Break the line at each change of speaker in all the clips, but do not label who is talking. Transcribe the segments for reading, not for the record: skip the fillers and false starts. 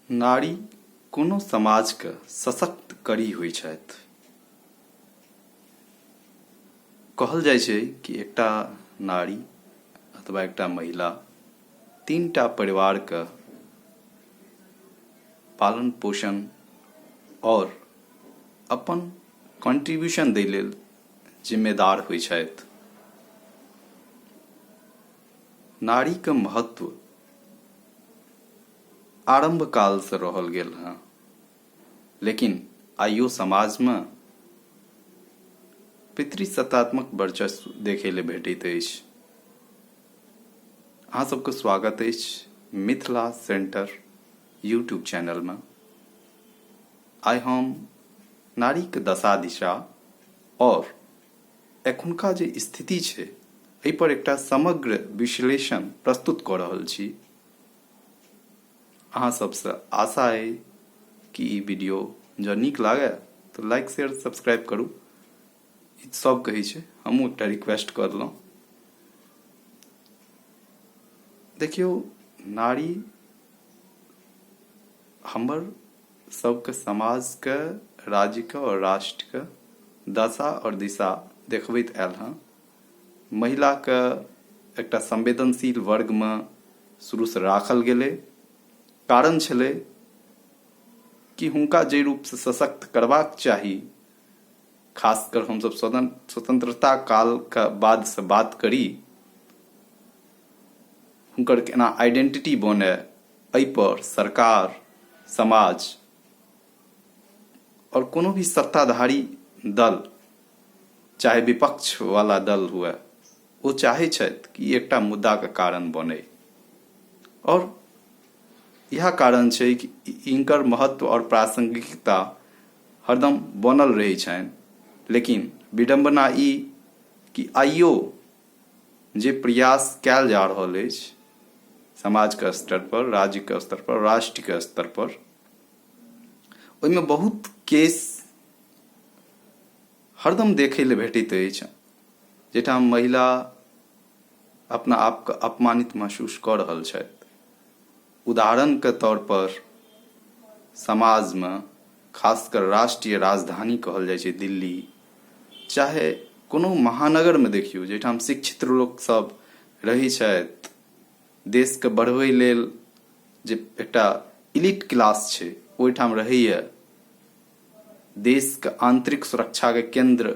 नारी कोनो समाजके सशक्त कड़ी होइ छथि। कहल जाइ छै कि एकटा नारी अथवा एकटा महिला तीनटा परिवारके पालन पोषण और अपन कंट्रीब्यूशन दै लेल जिम्मेदार होइ छथि। नारीके महत्व आरंभ काल से रहल गेल हँ, लेकिन आइयो समाज में पितृसत्तात्मक वर्चस्व देखे ले भेटैत अछि। अहाँ सबके स्वागत अछि मिथिला सेंटर यूट्यूब चैनल में। आइ हम नारी के दशा दिशा और एखुनका जे स्थिति छै एहि पर एकटा समग्र विश्लेषण प्रस्तुत कऽ रहल छी। अहाँ सबसे आशा है कि ई वीडियो जँ नीक लागे तो लाइक शेयर सब्सक्राइब करू। ई सब कहै छै, हमहूँ एकटा रिक्वेस्ट करलहुँ। देखियौ, नारी हमर सबके समाजके, राज्यके और राष्ट्रके दशा और दिशा देखबैत आयल हँ। महिलाके एकटा संवेदनशील वर्ग में शुरू से राखल गेलै। कारण छलै कि हुनका जे रूप से सशक्त करबाक चाही, खासकर हम सब स्वतंत्रता काल के बाद से बात करी, हुनकर केना आइडेंटिटी बने, एहि पर सरकार, समाज और कोनो भी सत्ताधारी दल, चाहे विपक्ष वाला दल हुए, वो चाहे छथि कि एकटा मुद्दा के कारण बने। और यह कारण छै कि इनकर महत्व और प्रासंगिकता हरदम बनल रहै छनि। लेकिन विडंबना ई कि आइयो जे प्रयास कयल जा रहल अछि समाज के स्तर पर, राज्य के स्तर पर, राष्ट्र के स्तर पर, ओहिमे बहुत केस हरदम देखे ले भेटैत अछि जहिठाम महिला अपना आप के अपमानित महसूस कऽ रहल छथि। उदाहरण के तौर पर समाज में, खासकर राष्ट्रीय राजधानी कहल जाइ छै दिल्ली, चाहे कोनो महानगर में देखियो जहिठाम शिक्षित लोक सब रहै छथि, देश के बढ़बै लेल जे एकटा इलीट क्लास छै ओहिठाम रहैया, देश के आंतरिक सुरक्षा के केंद्र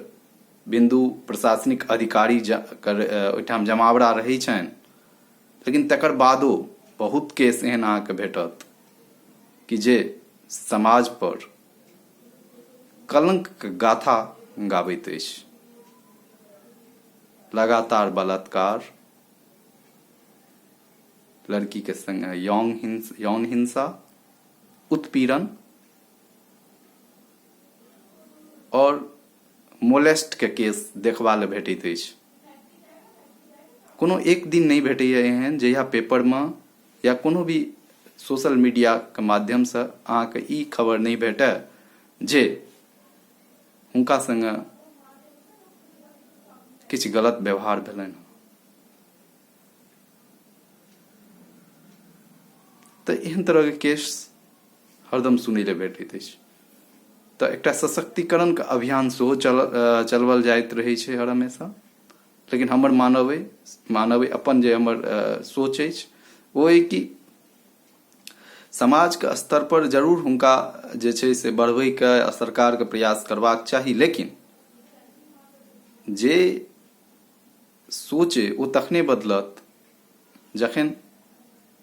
बिंदु प्रशासनिक अधिकारी ओहिठाम जमावड़ा रहै छनि। लेकिन तकर बादो बहुत केस एहन अहाँके भेटत कि जे समाज पर कलंक के गाथा गाबैत अछि। लगातार बलात्कार, लड़की के संग यौन हिंसा, उत्पीड़न और मोलेस्ट के केस देखबा ले भेटैत अछि। कोनो एक दिन नहीं भेटैया एहन जहिया पेपर में या कोनो भी सोशल मीडिया के माध्यम से अहाँके ई खबर नहीं भेटे जे हुनका संग किछु गलत व्यवहार भेलनि। तो एहन तरह के केस हरदम सुनै ले भेटैत अछि। तो एकटा सशक्तिकरण के अभियान सेहो चलवल जाइत रहै छै हर हमेशा। लेकिन हमर मानव अपन जे हमर सोच अछि वो है कि समाज के स्तर पर जरूर हुनका जे छै से बढ़बै के सरकार के प्रयास करबाक चाही। लेकिन जे सोचे वो तखने बदलत जखन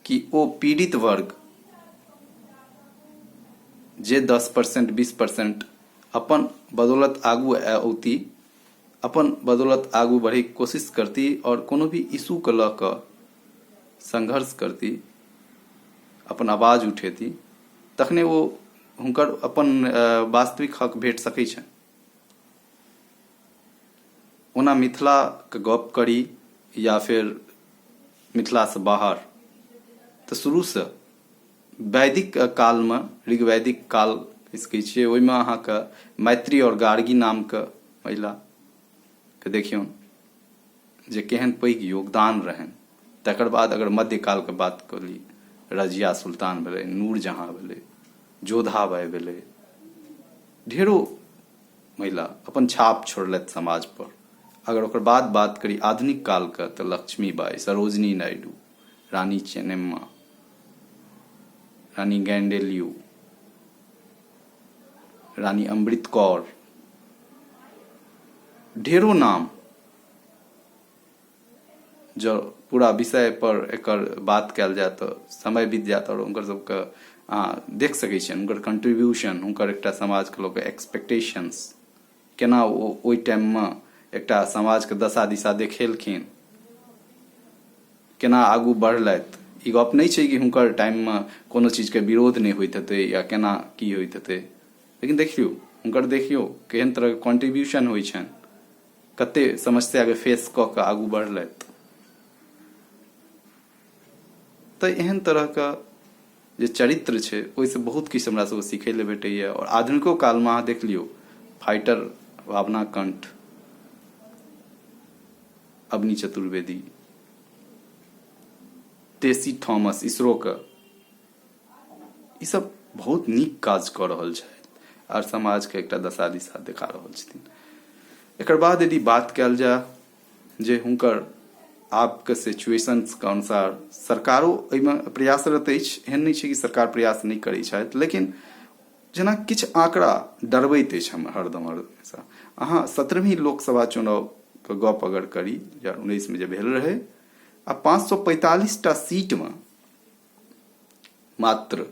कि ओ पीड़ित वर्ग जे 10% 20% अपन बदौलत आगू औती, अपन बदौलत आगू बढ़े के कोशिश करती और कोनो भी इशू के लऽ कऽ संघर्ष करती, अपन आवाज उठेती, तखने वो हुनकर अपन वास्तविक हक भेट सकै छै। ओना मिथिला के गप करी या फिर मिथिला से बाहर, तो शुरू से वैदिक काल में, ऋग्वैदिक काल कहि सकै छियै, ओहिमे अहाँके मैत्री और गार्गी नाम के महिला के देखियौन जे केहन पैघ योगदान रहनि। तकर बाद अगर मध्यकाल के बात करी रजिया सुल्तान भेलै, नूरजहां भेलै, जोधाबाई भेलै, ढेरो महिला अपन छाप छोड़लथि समाज पर। अगर ओकर बाद बात करी आधुनिक काल का तो लक्ष्मीबाई, सरोजनी नायडू, रानी चेन्नम्मा, रानी गैंडेलियो, रानी अमृत कौर, ढेरों नाम जो पूरा विषय पर एकर बात कल जाए तो समय बीत जात और उनकर सबके देख सकै छियनि उनकर कंट्रीब्यूशन, उनकर एकटा समाज के लोग एक्सपेक्टेशंस केना ओइ टाइम में एकटा समाज के दशा दिशा देखेलखिन, केना आगू बढ़लथि। ई गप नहीं छै कि हुनकर टाइम में कोनो चीज के विरोध नहीं होइत हेतै या केना की होइत हेतै, लेकिन देखियो हुनकर देखियो केहन तरह के कंट्रीब्यूशन होइ छनि, कते समस्या के फेस क के आगू बढ़लथि। तो एहन तरह का जे चरित्र छै ओहिसे बहुत किछु हमरा सबके सीखै ले भेटैया। और आधुनिको काल में अहाँ देख लियो फाइटर भावना कंठ, अवनी चतुर्वेदी, टेसी थॉमस, इसरो का ई सब बहुत नीक काज कऽ रहल छथि और समाज के एकटा दशा दिशा देखा रहल छथिन। एकर बाद यदि बात कयल जाय जे हुनकर आब के सिचुएशंस के अनुसार सरकारो एहिमे प्रयासरत अछि, एहन नहीं छै कि सरकार प्रयास नहीं करै छथि, लेकिन जेना किछु आंकड़ा डरबैत अछि हम हरदम हमेशा। अहाँ 17वीं लोकसभा चुनाव के गप अगर करी 2019 में जे भेल रहे, आ 545 सीट में मात्र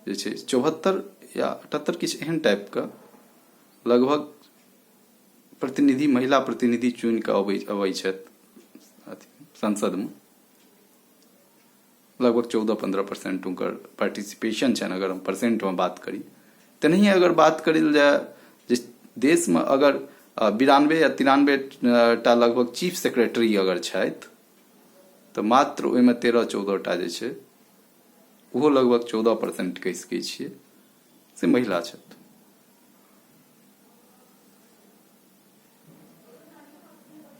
जे छै 74 या 78 किछु एहन टाइप का लगभग प्रतिनिधि, महिला प्रतिनिधि चुनि के अबै छथि संसद में। लगभग 14-15% उनकर पार्टिसिपेशन छनि अगर हम परसेंट में बात करी। तेनाही अगर बात करी जाए जिस देश में अगर 92 या 93 टा लगभग चीफ सेक्रेटरी अगर छथि तो मात्र ओहिमे 13-14 टा जे छै ओहो लगभग 14% कहि सकै छियै से महिला छथि।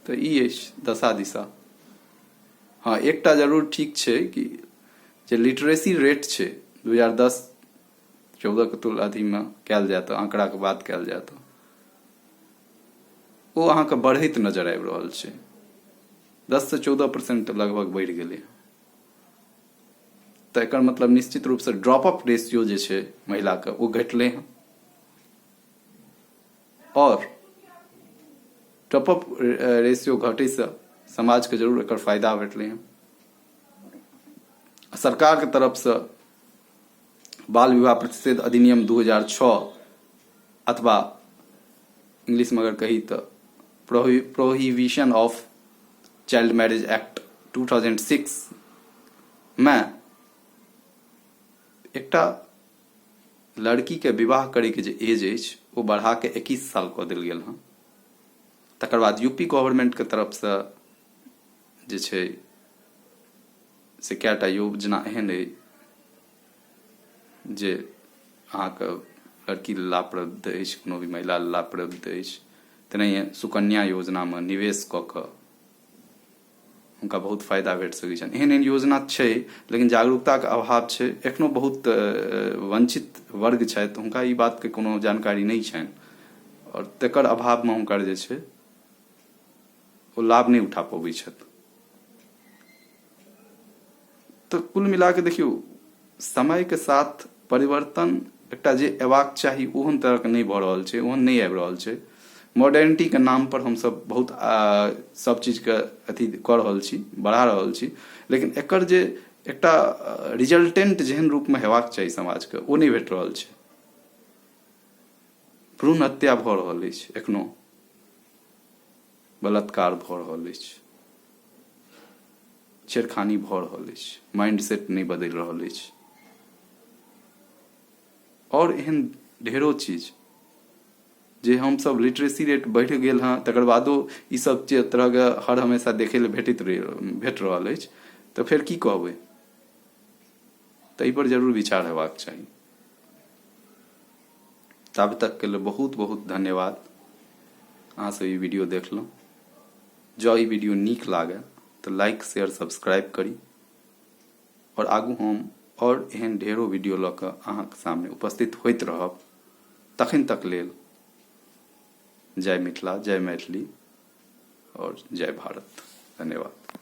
तो ई अछि दशा दिशा। हाँ, एकटा जरूर ठीक छै कि जे लिटरेसी रेट छै 2010-14 के तुलना अथी में कयल जाए तो आंकड़ा के बात कयल जाए तो वो अहाँ के बढ़ैत नजर आबि रहल छै, 10 से 14% लगभग बढ़ि गेलै। तो एकर मतलब निश्चित रूप से ड्रॉप अप रेशियो जे छै महिला के वो घटलै हैं और ड्रॉप अप रेशियो घटे से समाज के जरूर एकर फायदा भेटलै हैं। सरकार के तरफ से बाल विवाह प्रतिषेध अधिनियम 2006 अथवा इंग्लिश में अगर कही तो prohibition of child marriage act 2006 में एकटा लड़की के विवाह करे के जे एज अछि वो बढ़ा के 21 साल कऽ देल गेल हँ। तकर बाद यूपी गवर्नमेंट के तरफ से जे छै से कएटा योजना एहन अइ जे अहाँके लड़की लाभप्रद अछि, कोनो भी महिला लाभप्रद अछि। तेनाहिए सुकन्या योजना में निवेश कऽ कऽ हुनका बहुत फायदा भेट सकै छनि। एहन एहन योजना छै लेकिन जागरूकता के अभाव छै। एखनो बहुत वंचित वर्ग छथि, हुनका ई बात के कोनो जानकारी नहीं छनि और तेकर अभाव में हुनकर जे छै वो लाभ नहीं उठा पबै छथि। तो कुल मिला के देखियो समय के साथ परिवर्तन एकटा जे एबाक चाही ओहन तरह के नहीं भऽ रहल छै, ओहन नहीं आबि रहल छै। मॉडर्निटी के नाम पर हम सब बहुत सब चीज के अथी कऽ रहल छी, बढ़ा रहल छी, लेकिन एकर जे एकटा रिजल्टेंट जेहन रूप में हेबाक चाही समाज के ओ नहीं भेट रहल छै। भ्रूण हत्या भऽ रहल अछि, एखनो बलात्कार भऽ रहल अछि, छेड़खानी भऽ रहल अछि, माइंडसेट नहीं बदलि रहल अछि और एहन ढेरो चीज जे हम सब लिटरेसी रेट बढ़ि गेल हाँ, तकर बादो ई सब तरह के हर हमेशा देखे ले भेट रहल अछि। तो फिर की कहबै, तो ई पर जरूर विचार हेबाक चाही। तब तक के लिए बहुत बहुत धन्यवाद। अहाँ सब ई वीडियो देखलहुँ। जँ ई वीडियो नीक लागे तो लाइक शेयर सब्सक्राइब करी और आगू हम और एहन ढेरों वीडियो लऽ कऽ अहाँके सामने उपस्थित होइत रहब। तखन तक लेल जय मिथिला, जय मैथिली और जय भारत। धन्यवाद।